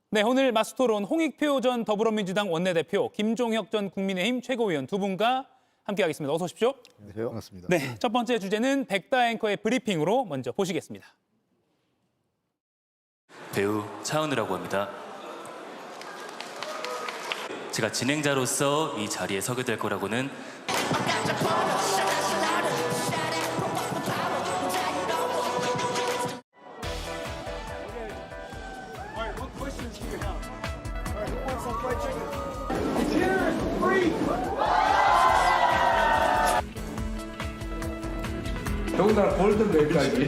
네, 오늘 마스토론 홍익표 전 더불어민주당 원내대표, 김종혁 전 국민의힘 최고위원 두 분과 함께하겠습니다. 어서 오십시오. 안녕하세요. 반갑습니다. 네, 첫 번째 주제는 백다 앵커의 브리핑으로 먼저 보시겠습니다. 배우 차은우라고 합니다. 제가 진행자로서 이 자리에 서게 될 거라고는 더군다나 골든벨까지.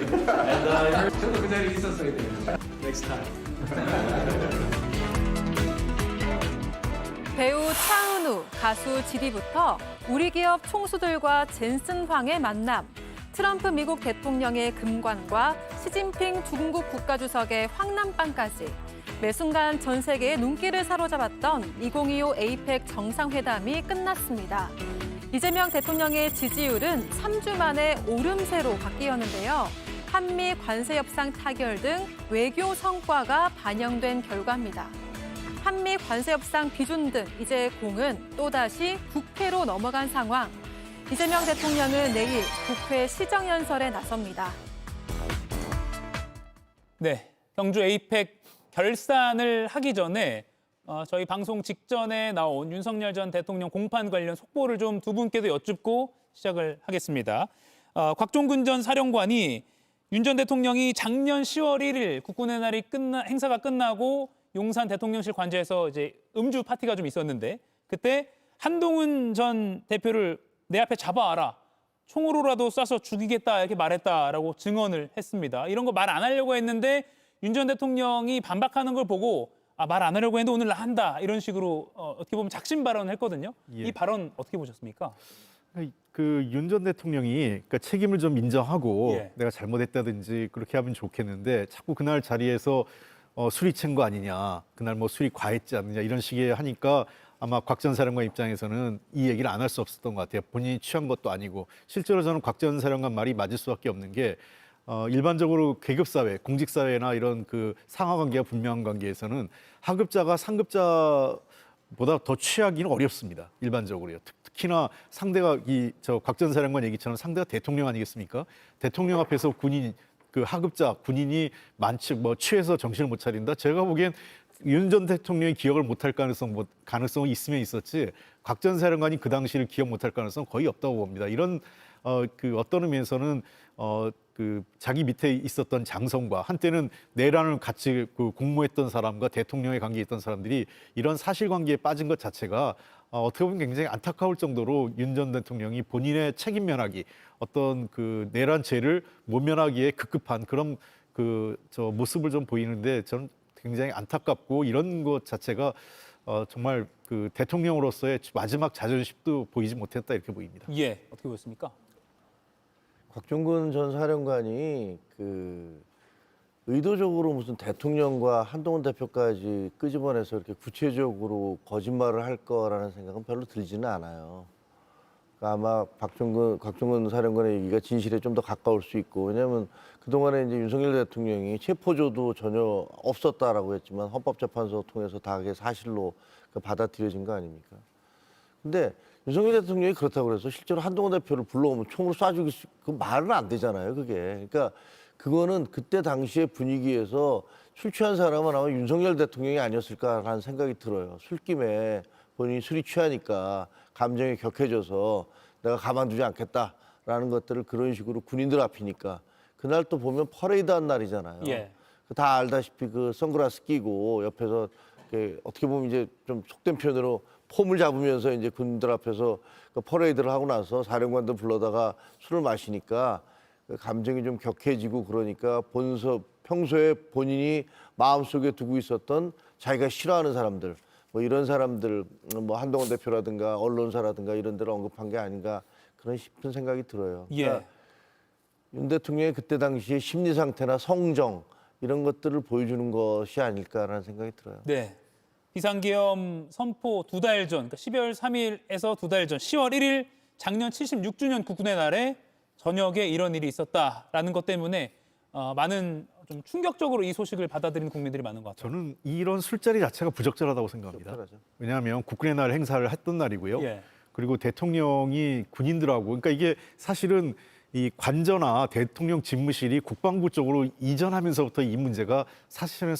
저도 그 자리에 있었어야 돼요. Next time. 배우 차은우, 가수 지디부터 우리 기업 총수들과 젠슨 황의 만남, 트럼프 미국 대통령의 금관과 시진핑 중국 국가주석의 황남빵까지 매 순간 전 세계의 눈길을 사로잡았던 2025 에이펙 정상회담이 끝났습니다. 이재명 대통령의 지지율은 3주 만에 오름세로 바뀌었는데요. 한미 관세 협상 타결 등 외교 성과가 반영된 결과입니다. 한미 관세 협상 비준 등 이제 공은 또다시 국회로 넘어간 상황. 이재명 대통령은 내일 국회 시정연설에 나섭니다. 네, 경주 에이펙 결산을 하기 전에 저희 방송 직전에 나온 윤석열 전 대통령 공판 관련 속보를 좀 두 분께도 여쭙고 시작을 하겠습니다. 곽종근 전 사령관이 윤 전 대통령이 작년 10월 1일 국군의 날이 행사가 끝나고 용산 대통령실 관저에서 이제 음주 파티가 좀 있었는데 그때 한동훈 전 대표를 내 앞에 잡아와라. 총으로라도 쏴서 죽이겠다 이렇게 말했다라고 증언을 했습니다. 이런 거 말 안 하려고 했는데 윤 전 대통령이 반박하는 걸 보고 말 안 하려고 했는데 오늘 나 한다 이런 식으로 어떻게 보면 작심 발언을 했거든요. 예. 이 발언 어떻게 보셨습니까? 그 윤 전 대통령이 그러니까 책임을 좀 인정하고 예. 내가 잘못했다든지 그렇게 하면 좋겠는데 자꾸 그날 자리에서 술이 취한 거 아니냐, 그날 뭐 술이 과했지 않느냐 이런 식의 하니까 아마 곽 전 사령관 입장에서는 이 얘기를 안 할 수 없었던 것 같아요. 본인이 취한 것도 아니고 실제로 저는 곽 전 사령관 말이 맞을 수밖에 없는 게 일반적으로 계급사회, 공직사회나 이런 그 상하관계가 분명한 관계에서는 하급자가 상급자보다 더 취하기는 어렵습니다. 일반적으로요. 특히나 상대가 곽 전 사령관 얘기처럼 상대가 대통령 아니겠습니까? 대통령 앞에서 군인, 그 하급자, 군인이 취해서 정신을 못 차린다? 제가 보기엔 윤 전 대통령이 기억을 못할 가능성은 있으면 있었지 곽 전 사령관이 그 당시를 기억 못할 가능성은 거의 없다고 봅니다. 이런 어떤 의미에서는 그 자기 밑에 있었던 장성과 한때는 내란을 같이 공모했던 사람과 대통령의 관계에 있던 사람들이 이런 사실관계에 빠진 것 자체가 어떻게 보면 굉장히 안타까울 정도로 윤 전 대통령이 본인의 책임 면하기, 어떤 그 내란 죄를 모면하기에 급급한 그런 모습을 좀 보이는데 저는 굉장히 안타깝고 이런 것 자체가 정말 그 대통령으로서의 마지막 자존심도 보이지 못했다 이렇게 보입니다. 예, 어떻게 보셨습니까? 곽종근 전 사령관이 의도적으로 무슨 대통령과 한동훈 대표까지 끄집어내서 이렇게 구체적으로 거짓말을 할 거라는 생각은 별로 들지는 않아요. 그러니까 아마 곽종근 사령관의 얘기가 진실에 좀 더 가까울 수 있고, 왜냐하면 그동안에 이제 윤석열 대통령이 체포조도 전혀 없었다라고 했지만 헌법재판소 통해서 다 그게 사실로 받아들여진 거 아닙니까? 근데 윤석열 대통령이 그렇다고 그래서 실제로 한동훈 대표를 불러오면 총으로 쏴 죽일 그 말은 안 되잖아요, 그게. 그러니까 그거는 그때 당시의 분위기에서 술 취한 사람은 아마 윤석열 대통령이 아니었을까라는 생각이 들어요. 술김에 본인이 술이 취하니까 감정이 격해져서 내가 가만두지 않겠다라는 것들을 그런 식으로 군인들 앞이니까 그날 또 보면 퍼레이드 한 날이잖아요. 예. 다 알다시피 그 선글라스 끼고 옆에서 어떻게 보면 이제 좀 속된 표현으로 폼을 잡으면서 이제 군인들 앞에서 그 퍼레이드를 하고 나서 사령관들 불러다가 술을 마시니까 감정이 좀 격해지고 그러니까 평소에 본인이 마음속에 두고 있었던 자기가 싫어하는 사람들, 뭐 이런 사람들, 뭐 한동훈 대표라든가 언론사라든가 이런 데를 언급한 게 아닌가 그런 싶은 생각이 들어요. 그러니까 윤 대통령의 그때 당시의 심리 상태나 성정 이런 것들을 보여주는 것이 아닐까라는 생각이 들어요. 네. 비상계엄 선포 두 달 전, 그러니까 12월 3일에서 두 달 전, 10월 1일 작년 76주년 국군의 날에 저녁에 이런 일이 있었다라는 것 때문에 많은 좀 충격적으로 이 소식을 받아들이는 국민들이 많은 것 같아요. 저는 이런 술자리 자체가 부적절하다고 생각합니다. 적절하죠. 왜냐하면 국군의 날 행사를 했던 날이고요. 예. 그리고 대통령이 군인들하고, 그러니까 이게 사실은 이 관저나 대통령 집무실이 국방부 쪽으로 이전하면서부터 이 문제가 사실은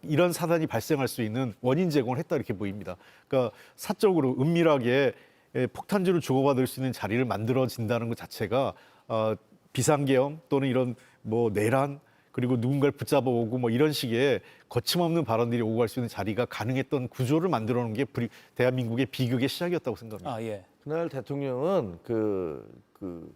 이런 사단이 발생할 수 있는 원인 제공을 했다 이렇게 보입니다. 그러니까 사적으로 은밀하게 폭탄주를 주고받을 수 있는 자리를 만들어진다는 것 자체가 비상계엄 또는 이런 뭐 내란 그리고 누군가를 붙잡아오고 뭐 이런 식의 거침없는 발언들이 오고 갈 수 있는 자리가 가능했던 구조를 만들어 놓은 게 대한민국의 비극의 시작이었다고 생각합니다. 아, 예. 그날 대통령은 그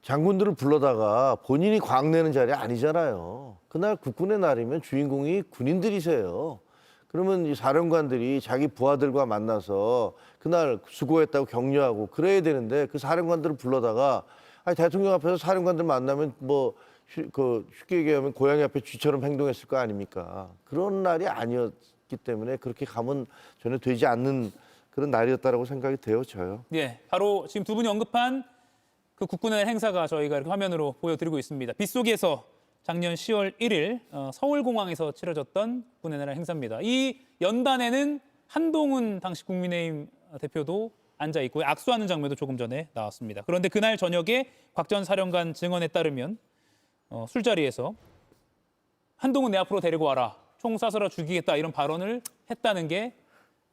장군들을 불러다가 본인이 광내는 자리 아니잖아요. 그날 국군의 날이면 주인공이 군인들이세요. 그러면 이 사령관들이 자기 부하들과 만나서 그날 수고했다고 격려하고 그래야 되는데 그 사령관들을 불러다가 아니 대통령 앞에서 사령관들 만나면 뭐 쉽게 얘기하면 고양이 앞에 쥐처럼 행동했을 거 아닙니까? 그런 날이 아니었기 때문에 그렇게 가면 전혀 되지 않는 그런 날이었다라고 생각이 돼요, 저요. 예, 바로 지금 두 분이 언급한 그 국군의 행사가 저희가 이렇게 화면으로 보여드리고 있습니다. 빗속에서 작년 10월 1일 서울공항에서 치러졌던 국군의 날 행사입니다. 이 연단에는 한동훈 당시 국민의힘 대표도 앉아 있고 악수하는 장면도 조금 전에 나왔습니다. 그런데 그날 저녁에 곽 전 사령관 증언에 따르면 술자리에서 한동훈 내 앞으로 데리고 와라. 총 쏴서라 죽이겠다 이런 발언을 했다는 게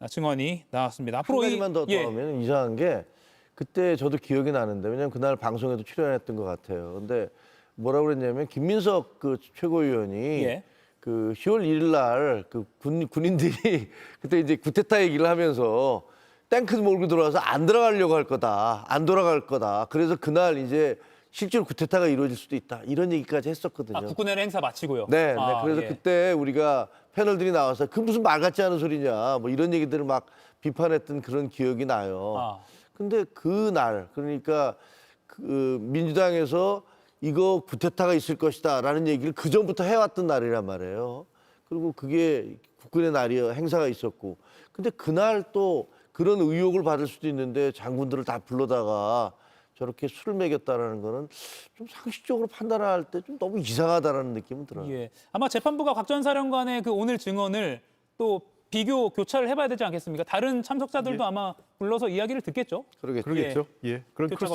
증언이 나왔습니다. 한 가지만 더 예. 하면 이상한 게 그때 저도 기억이 나는데 왜냐면 그날 방송에도 출연했던 것 같아요. 근데 뭐라고 그랬냐면 김민석 그 최고위원이 예. 그 10월 1일 날 그 군인들이 그때 이제 구테타 얘기를 하면서 탱크 몰고 들어와서 안 들어가려고 할 거다. 안 돌아갈 거다. 그래서 그날 이제 실제로 구테타가 이루어질 수도 있다. 이런 얘기까지 했었거든요. 아, 국군의 날 행사 마치고요. 네, 아, 그래서 예. 그때 우리가 패널들이 나와서 그 무슨 말 같지 않은 소리냐 뭐 이런 얘기들을 막 비판했던 그런 기억이 나요. 아. 근데 그날 그러니까 그 민주당에서 이거 구테타가 있을 것이다라는 얘기를 그 전부터 해왔던 날이란 말이에요. 그리고 그게 국군의 날이요 행사가 있었고, 근데 그날 또 그런 의혹을 받을 수도 있는데 장군들을 다 불러다가 저렇게 술을 먹였다라는 거는 좀 상식적으로 판단할 때 좀 너무 이상하다라는 느낌은 들어요. 예. 아마 재판부가 곽 전 사령관의 그 오늘 증언을 또 비교 교차를 해봐야 되지 않겠습니까? 다른 참석자들도 아마 불러서 이야기를 듣겠죠. 그러겠죠. 예. 그런 교차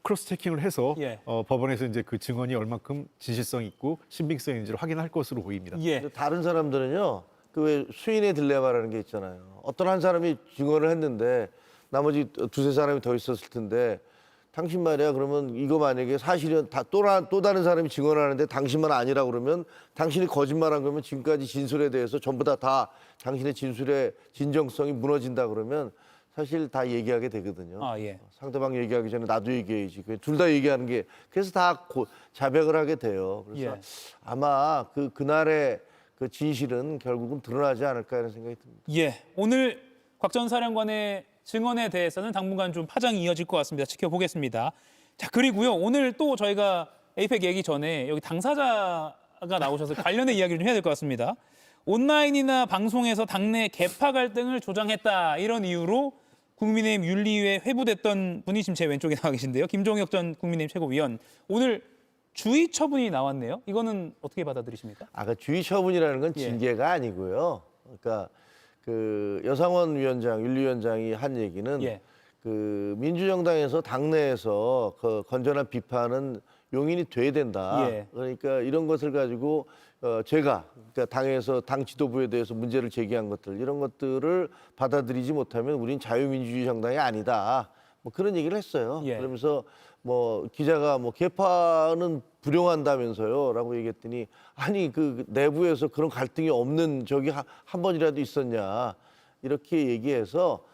크로스 체킹을 해서 예. 법원에서 이제 그 증언이 얼만큼 진실성 있고 신빙성인지를 확인할 것으로 보입니다. 예. 근데 다른 사람들은요, 그 왜 수인의 딜레마라는 게 있잖아요. 어떤 한 사람이 증언을 했는데 나머지 두세 사람이 더 있었을 텐데 당신 말이야 그러면 이거 만약에 사실은 또 다른 사람이 증언하는데 당신만 아니라고 그러면 당신이 거짓말한 거면 지금까지 진술에 대해서 전부 다 당신의 진술의 진정성이 무너진다 그러면 사실 다 얘기하게 되거든요. 아, 예. 상대방 얘기하기 전에 나도 얘기해야지. 둘 다 얘기하는 게 그래서 다 자백을 하게 돼요. 그래서 예. 아마 그날의 그 진실은 결국은 드러나지 않을까 이런 생각이 듭니다. 예. 오늘 곽 전 사령관의 증언에 대해서는 당분간 좀 파장이 이어질 것 같습니다. 지켜보겠습니다. 자, 그리고요. 오늘 또 저희가 에이펙 얘기 전에 여기 당사자가 나오셔서 관련된 이야기를 좀 해야 될 것 같습니다. 온라인이나 방송에서 당내 계파 갈등을 조장했다. 이런 이유로 국민의힘 윤리위에 회부됐던 분이 지금 제 왼쪽에 나와 계신데요. 김종혁 전 국민의힘 최고위원. 오늘 주의 처분이 나왔네요. 이거는 어떻게 받아들이십니까? 아까 주의 처분이라는 건 예. 징계가 아니고요. 그러니까 그 여상원 위원장, 윤리위원장이 한 얘기는 예. 그 민주정당에서 당내에서 그 건전한 비판은 용인이 돼야 된다. 예. 그러니까 이런 것을 가지고 제가 그러니까 당에서 당 지도부에 대해서 문제를 제기한 것들 이런 것들을 받아들이지 못하면 우린 자유민주주의 정당이 아니다. 뭐 그런 얘기를 했어요. 예. 그러면서 뭐 기자가 뭐 개파는 불용한다면서요라고 얘기했더니 아니 그 내부에서 그런 갈등이 없는 적이 한 번이라도 있었냐 이렇게 얘기해서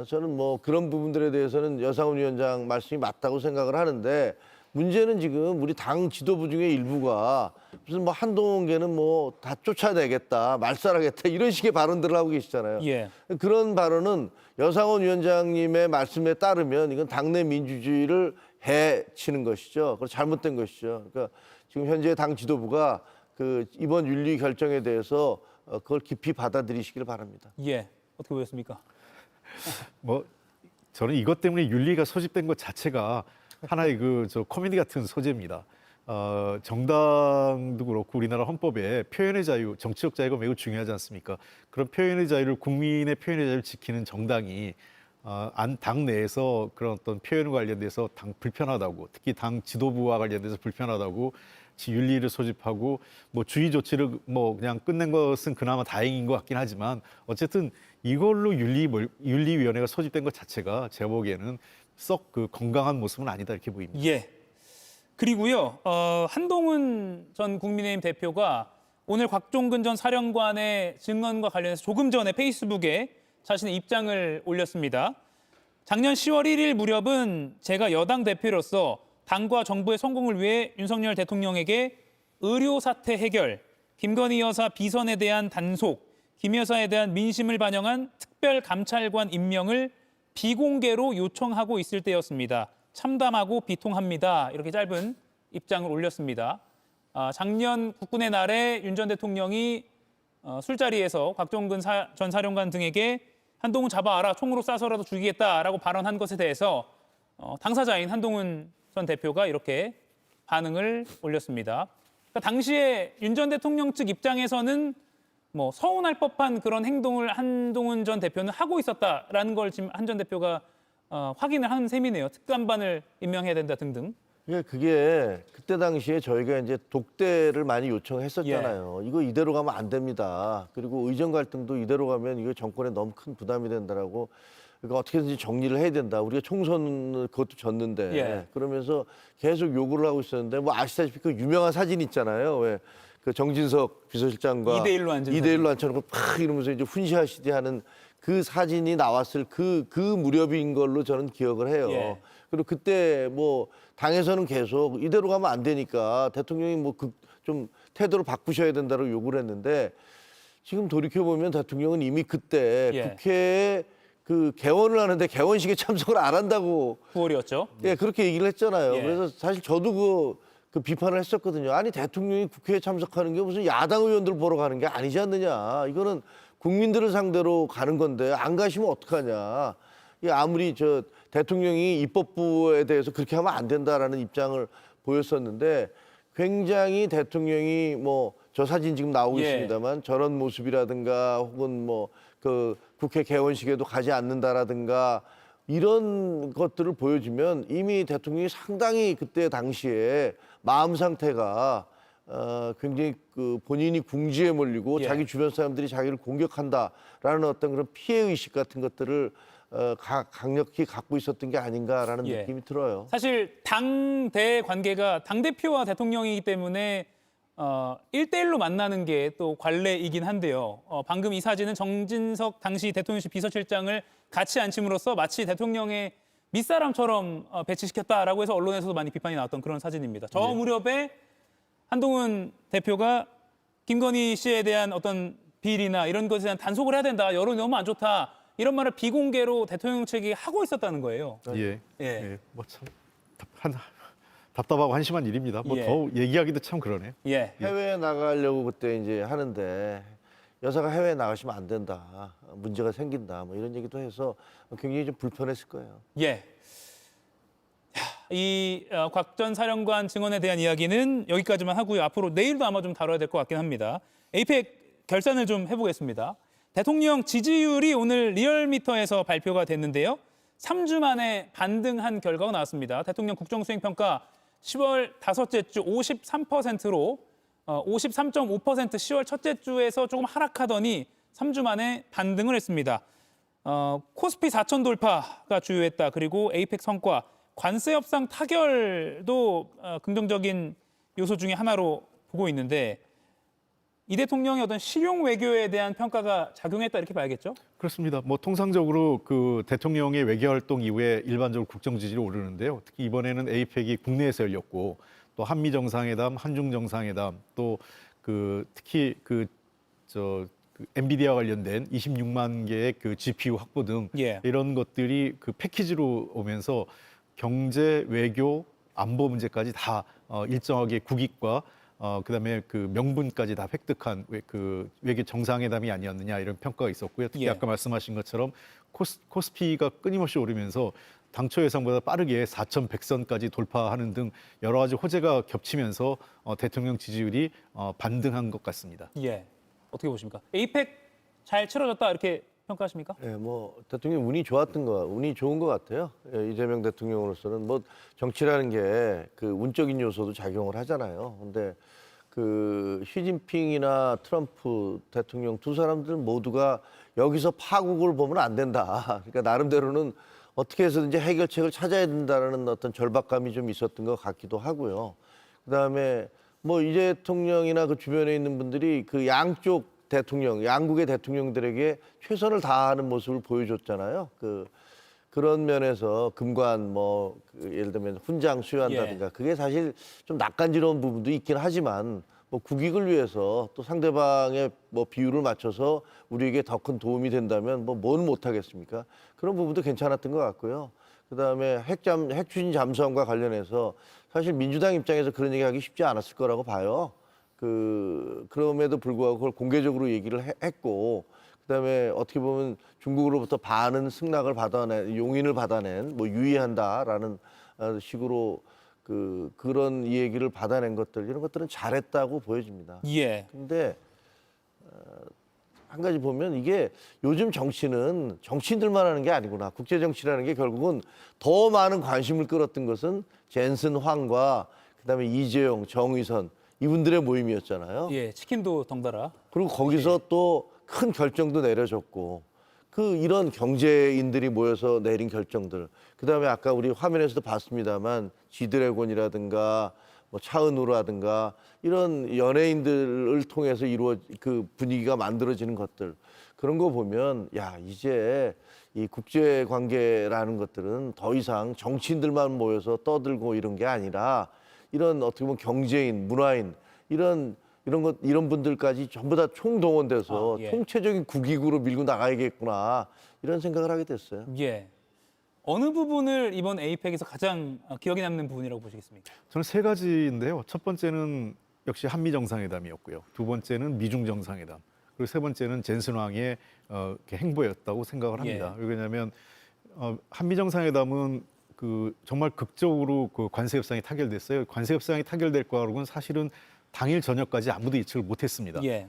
저는 뭐 그런 부분들에 대해서는 여상훈 위원장 말씀이 맞다고 생각을 하는데 문제는 지금 우리 당 지도부 중에 일부가 무슨 뭐 한동훈계는 뭐 다 쫓아내겠다 말살하겠다 이런 식의 발언들을 하고 계시잖아요. 예. 그런 발언은 여상원 위원장님의 말씀에 따르면 이건 당내 민주주의를 해치는 것이죠. 그리고 잘못된 것이죠. 그러니까 지금 현재 당 지도부가 그 이번 윤리 결정에 대해서 그걸 깊이 받아들이시길 바랍니다. 예. 어떻게 보셨습니까? 뭐 저는 이것 때문에 윤리가 소집된 것 자체가 하나의 그 저 코미디 같은 소재입니다. 정당도 그렇고 우리나라 헌법에 표현의 자유, 정치적 자유가 매우 중요하지 않습니까? 그런 표현의 자유를 국민의 표현의 자유를 지키는 정당이 당 내에서 그런 어떤 표현 관련돼서 불편하다고, 특히 당 지도부와 관련돼서 불편하다고 윤리를 소집하고 뭐 주의 조치를 뭐 그냥 끝낸 것은 그나마 다행인 것 같긴 하지만 어쨌든 이걸로 윤리위원회가 소집된 것 자체가 제 보기에는 썩 그 건강한 모습은 아니다 이렇게 보입니다. 예. 그리고요, 한동훈 전 국민의힘 대표가 오늘 곽종근 전 사령관의 증언과 관련해서 조금 전에 페이스북에 자신의 입장을 올렸습니다. 작년 10월 1일 무렵은 제가 여당 대표로서 당과 정부의 성공을 위해 윤석열 대통령에게 의료 사태 해결, 김건희 여사 비선에 대한 단속, 김 여사에 대한 민심을 반영한 특별 감찰관 임명을 비공개로 요청하고 있을 때였습니다. 참담하고 비통합니다. 이렇게 짧은 입장을 올렸습니다. 작년 국군의 날에 윤 전 대통령이 술자리에서 곽종근 전 사령관 등에게 한동훈 잡아와라, 총으로 쏴서라도 죽이겠다라고 발언한 것에 대해서 당사자인 한동훈 전 대표가 이렇게 반응을 올렸습니다. 그러니까 당시에 윤 전 대통령 측 입장에서는 뭐 서운할 법한 그런 행동을 한동훈 전 대표는 하고 있었다라는 걸 지금 한 전 대표가 확인을 한 셈이네요. 특감반을 임명해야 된다 등등. 그게 그때 당시에 저희가 이제 독대를 많이 요청했었잖아요. 이거 이대로 가면 안 됩니다. 그리고 의정 갈등도 이대로 가면 이거 정권에 너무 큰 부담이 된다라고. 그러니까 어떻게든지 정리를 해야 된다. 우리가 총선 그것도 졌는데 예. 그러면서 계속 요구를 하고 있었는데 뭐 아시다시피 그 유명한 사진 있잖아요. 왜 그 정진석 비서실장과 2대1로 앉은 2대1로 앉혀놓고 팍 이러면서 이제 훈시하시디 하는 그 사진이 나왔을 그 무렵인 걸로 저는 기억을 해요. 예. 그리고 그때 뭐 당에서는 계속 이대로 가면 안 되니까 대통령이 뭐 좀 태도를 바꾸셔야 된다고 요구를 했는데 지금 돌이켜 보면 대통령은 이미 그때 예. 국회에 그 개원을 하는데 개원식에 참석을 안 한다고 9월이었죠. 예 그렇게 얘기를 했잖아요. 예. 그래서 사실 저도 그 비판을 했었거든요. 아니 대통령이 국회에 참석하는 게 무슨 야당 의원들 보러 가는 게 아니지 않느냐. 이거는 국민들을 상대로 가는 건데 안 가시면 어떡하냐. 아무리 저 대통령이 입법부에 대해서 그렇게 하면 안 된다라는 입장을 보였었는데 굉장히 대통령이 뭐 저 사진 지금 나오고 예. 있습니다만 저런 모습이라든가 혹은 뭐 그 국회 개원식에도 가지 않는다라든가 이런 것들을 보여주면 이미 대통령이 상당히 그때 당시에 마음 상태가 굉장히 그 본인이 궁지에 몰리고 예. 자기 주변 사람들이 자기를 공격한다라는 어떤 그런 피해 의식 같은 것들을 강력히 갖고 있었던 게 아닌가라는 예. 느낌이 들어요. 사실 당대 관계가 당대표와 대통령이기 때문에 1대1로 만나는 게 또 관례이긴 한데요. 방금 이 사진은 정진석 당시 대통령실 비서실장을 같이 앉힘으로써 마치 대통령의 밑사람처럼 배치시켰다라고 해서 언론에서도 많이 비판이 나왔던 그런 사진입니다. 저 무렵에 한동훈 대표가 김건희 씨에 대한 어떤 비리나 이런 것에 대한 단속을 해야 된다. 여론이 너무 안 좋다. 이런 말을 비공개로 대통령 측이 하고 있었다는 거예요. 예. 예. 예. 뭐 참 답답하고 한심한 일입니다. 뭐 예. 더 얘기하기도 참 그러네요. 예. 해외에 나가려고 그때 이제 하는데 여사가 해외에 나가시면 안 된다. 문제가 생긴다. 뭐 이런 얘기도 해서 굉장히 좀 불편했을 거예요. 예. 이 곽 전 사령관 증언에 대한 이야기는 여기까지만 하고요. 앞으로 내일도 아마 좀 다뤄야 될 것 같긴 합니다. 에이펙 결산을 좀 해보겠습니다. 대통령 지지율이 오늘 리얼미터에서 발표가 됐는데요. 3주 만에 반등한 결과가 나왔습니다. 대통령 국정수행평가 10월 다섯째 주 53%로 53.5% 10월 첫째 주에서 조금 하락하더니 3주 만에 반등을 했습니다. 코스피 4천 돌파가 주요했다. 그리고 에이펙 성과, 관세 협상 타결도 긍정적인 요소 중에 하나로 보고 있는데 이 대통령의 어떤 실용 외교에 대한 평가가 작용했다 이렇게 봐야겠죠? 그렇습니다. 뭐 통상적으로 그 대통령의 외교 활동 이후에 일반적으로 국정 지지율이 오르는데요. 특히 이번에는 에이펙이 국내에서 열렸고 또 한미 정상회담, 한중 정상회담, 또 그 특히 그 엔비디아 관련된 26만 개의 그 GPU 확보 등 예. 이런 것들이 그 패키지로 오면서 경제, 외교, 안보 문제까지 다 일정하게 국익과 그다음에 그 명분까지 다 획득한 그 외교 정상회담이 아니었느냐 이런 평가가 있었고요. 특히 예. 아까 말씀하신 것처럼 코스피가 끊임없이 오르면서 당초 예상보다 빠르게 4,100선까지 돌파하는 등 여러 가지 호재가 겹치면서 대통령 지지율이 반등한 것 같습니다. 예. 어떻게 보십니까? 에이펙 잘 치러졌다 이렇게 평가하십니까? 예, 뭐 대통령 운이 좋은 것 같아요. 예, 이재명 대통령으로서는 뭐 정치라는 게 그 운적인 요소도 작용을 하잖아요. 근데 그 시진핑이나 트럼프 대통령 두 사람들 모두가 여기서 파국을 보면 안 된다. 그러니까 나름대로는 어떻게 해서든지 해결책을 찾아야 된다는 어떤 절박감이 좀 있었던 것 같기도 하고요. 그다음에 뭐 이 대통령이나 그 주변에 있는 분들이 그 양쪽 대통령, 양국의 대통령들에게 최선을 다하는 모습을 보여줬잖아요. 그런 면에서 금관 예를 들면 훈장 수여한다든가 그게 사실 좀 낯간지러운 부분도 있긴 하지만 뭐 국익을 위해서 또 상대방의 뭐 비율을 맞춰서 우리에게 더 큰 도움이 된다면 뭔 못하겠습니까? 그런 부분도 괜찮았던 것 같고요. 그다음에 핵추진 잠수함과 관련해서 사실 민주당 입장에서 그런 얘기하기 쉽지 않았을 거라고 봐요. 그럼에도 불구하고 그걸 공개적으로 얘기를 했고, 그다음에 어떻게 보면 중국으로부터 많은 용인을 받아낸 유의한다라는 식으로 그런 얘기를 받아낸 것들 이런 것들은 잘했다고 보여집니다. 예. 근데 한 가지 보면 이게 요즘 정치는 정치인들만 하는 게 아니구나. 국제 정치라는 게 결국은 더 많은 관심을 끌었던 것은 젠슨 황과 그다음에 이재용, 정의선 이분들의 모임이었잖아요. 예. 치킨도 덩달아. 그리고 거기서 또 큰 결정도 내려졌고 이런 경제인들이 모여서 내린 결정들. 그다음에 아까 우리 화면에서도 봤습니다만 지드래곤이라든가 차은우라든가 이런 연예인들을 통해서 그 분위기가 만들어지는 것들. 그런 거 보면 이제 이 국제 관계라는 것들은 더 이상 정치인들만 모여서 떠들고 이런 게 아니라 이런 어떻게 보면 경제인, 문화인 이런 분들까지 전부 다 총동원돼서 통체적인 국익으로 밀고 나가야겠구나 이런 생각을 하게 됐어요. 예. 어느 부분을 이번 에이펙에서 가장 기억에 남는 부분이라고 보시겠습니까? 저는 세 가지인데요. 첫 번째는 역시 한미 정상회담이었고요. 두 번째는 미중 정상회담. 그리고 세 번째는 젠슨 황의 행보였다고 생각을 합니다. 왜냐하면 한미 정상회담은 정말 극적으로 관세 협상이 타결됐어요. 관세 협상이 타결될 거라고는 사실은 당일 저녁까지 아무도 예측을 못했습니다. 예.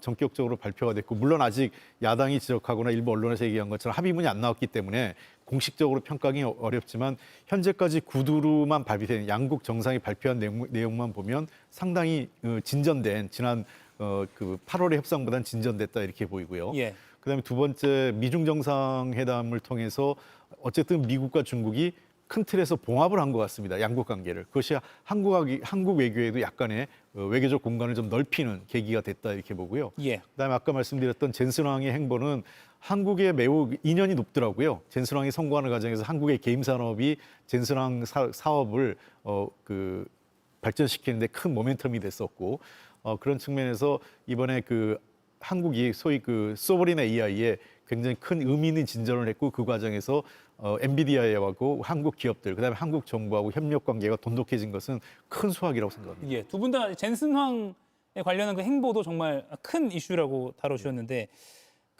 전격적으로 발표가 됐고 물론 아직 야당이 지적하거나 일부 언론에서 얘기한 것처럼 합의문이 안 나왔기 때문에 공식적으로 평가하기 어렵지만 현재까지 구두로만 발표된 양국 정상이 발표한 내용만 보면 상당히 진전된 지난 8월의 협상보다는 진전됐다 이렇게 보이고요. 예. 그다음에 두 번째 미중 정상회담을 통해서 어쨌든 미국과 중국이 큰 틀에서 봉합을 한 것 같습니다. 양국 관계를. 그것이 한국 외교에도 약간의 외교적 공간을 좀 넓히는 계기가 됐다 이렇게 보고요. 예. 그다음에 아까 말씀드렸던 젠슨 황의 행보는 한국에 매우 인연이 높더라고요. 젠슨 황이 성공하는 과정에서 한국의 게임 산업이 젠슨 황 사업을 발전시키는데 큰 모멘텀이 됐었고 그런 측면에서 이번에 한국이 소위 소버린 AI에 굉장히 큰 의미 있는 진전을 했고 그 과정에서 엔비디아하고 한국 기업들 그다음에 한국 정부하고 협력 관계가 돈독해진 것은 큰 수확이라고 생각합니다. 예. 두 분 다 젠슨 황에 관련한 그 행보도 정말 큰 이슈라고 다뤄주셨는데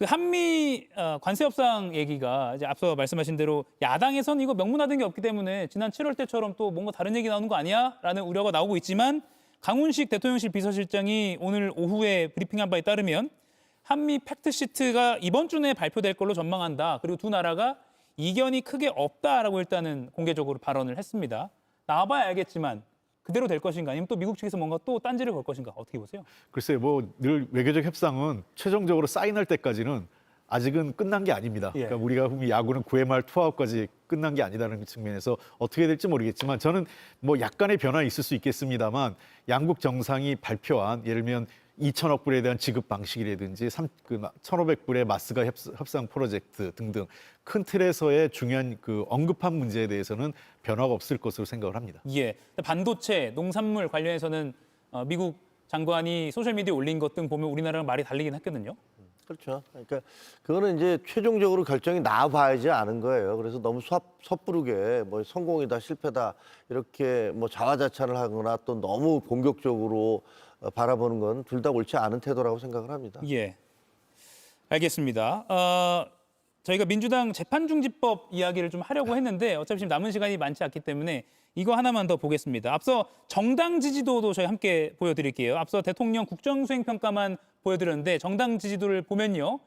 한미 관세 협상 얘기가 이제 앞서 말씀하신 대로 야당에선 이거 명문화된 게 없기 때문에 지난 7월 때처럼 또 뭔가 다른 얘기 나오는 거 아니야?라는 우려가 나오고 있지만 강훈식 대통령실 비서실장이 오늘 오후에 브리핑한 바에 따르면 한미 팩트시트가 이번 주 내에 발표될 걸로 전망한다. 그리고 두 나라가 이견이 크게 없다라고 일단은 공개적으로 발언을 했습니다. 나와봐야 알겠지만 그대로 될 것인가 아니면 또 미국 측에서 뭔가 또 딴지를 걸 것인가 어떻게 보세요? 글쎄요. 늘 외교적 협상은 최종적으로 사인할 때까지는 아직은 끝난 게 아닙니다. 예. 그러니까 우리가 흔히 야구는 9회 말 투아웃까지 끝난 게 아니다는 측면에서 어떻게 될지 모르겠지만 저는 약간의 변화는 있을 수 있겠습니다만 양국 정상이 발표한 예를 들면 2천억 불에 대한 지급 방식이라든지 1,500불의 마스가 협상 프로젝트 등등 큰 틀에서의 중요한 언급한 문제에 대해서는 변화가 없을 것으로 생각을 합니다. 예. 반도체, 농산물 관련해서는 미국 장관이 소셜미디어에 올린 것 등 보면 우리나라랑 말이 달리긴 했거든요. 그렇죠. 그러니까 그거는 이제 최종적으로 결정이 나와봐야지 아는 거예요. 그래서 너무 섣부르게 뭐 성공이다 실패다 이렇게 뭐 자화자찬을 하거나 또 너무 공격적으로 바라보는 건 둘 다 옳지 않은 태도라고 생각을 합니다. 예, 알겠습니다. 저희가 민주당 재판중지법 이야기를 좀 하려고 했는데 어차피 지금 남은 시간이 많지 않기 때문에 이거 하나만 더 보겠습니다. 앞서 정당 지지도도 저희 함께 보여드릴게요. 앞서 대통령 국정수행평가만 보여드렸는데 정당 지지도를 보면요.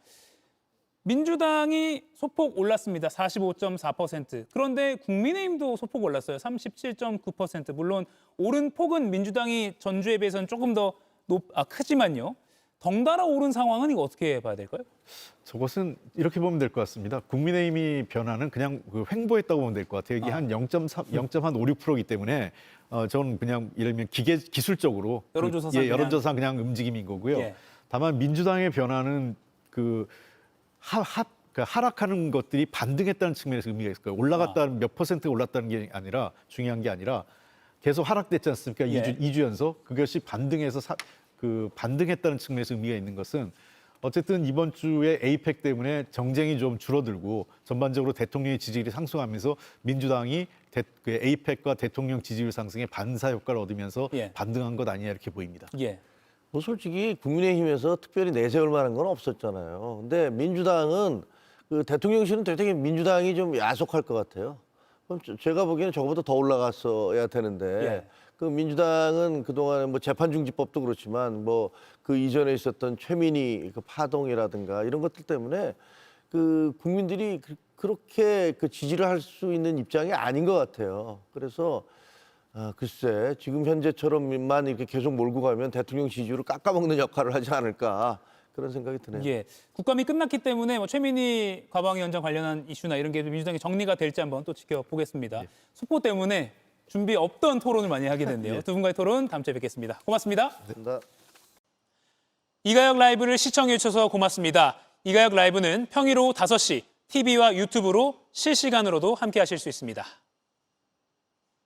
민주당이 소폭 올랐습니다. 45.4%. 그런데 국민의힘도 소폭 올랐어요. 37.9%. 물론 오른 폭은 민주당이 전주에 비해서는 조금 더 크지만요. 덩달아 오른 상황은 이거 어떻게 봐야 될까요? 저것은 이렇게 보면 될 것 같습니다. 국민의힘이 변화는 그냥 그 횡보했다고 보면 될 것 같아요. 이게 한 0.56%이기 때문에 저는 그냥 예를 들면 기술적으로 여론조사상 여론조사 그냥 움직임인 거고요. 예. 다만 민주당의 변화는 그 하락하는 것들이 반등했다는 측면에서 의미가 있을 거예요. 올라갔다는 몇 퍼센트 올랐다는 게 아니라 중요한 게 아니라 계속 하락됐지 않습니까? 예. 2주 연속 그것이 반등해서 반등했다는 측면에서 의미가 있는 것은 어쨌든 이번 주에 에이펙 때문에 정쟁이 좀 줄어들고 전반적으로 대통령의 지지율이 상승하면서 민주당이 에이펙과 대통령 지지율 상승에 반사 효과를 얻으면서 예. 반등한 것 아니냐 이렇게 보입니다. 예. 뭐 솔직히 국민의힘에서 특별히 내세울 만한 건 없었잖아요. 근데 민주당은 그 대통령실은 되게 민주당이 좀 야속할 것 같아요. 그럼 제가 보기에는 저거보다 더 올라갔어야 되는데 예. 그 민주당은 그동안 뭐 재판중지법도 그렇지만 뭐 그 이전에 있었던 최민희 그 파동이라든가 이런 것들 때문에 그 국민들이 그렇게 그 지지를 할 수 있는 입장이 아닌 것 같아요. 그래서 글쎄 지금 현재처럼만 이렇게 계속 몰고 가면 대통령 지지율을 깎아먹는 역할을 하지 않을까 그런 생각이 드네요. 예, 국감이 끝났기 때문에 뭐 최민희 과방위원장 관련한 이슈나 이런 게 민주당이 정리가 될지 한번 또 지켜보겠습니다. 속보 때문에 준비 없던 토론을 많이 하게 됐네요. 두 분과의 토론 다음 주에 뵙겠습니다. 고맙습니다. 감사합니다. 이가혁 라이브를 시청해 주셔서 고맙습니다. 이가혁 라이브는 평일 오후 5시 TV와 유튜브로 실시간으로도 함께 하실 수 있습니다.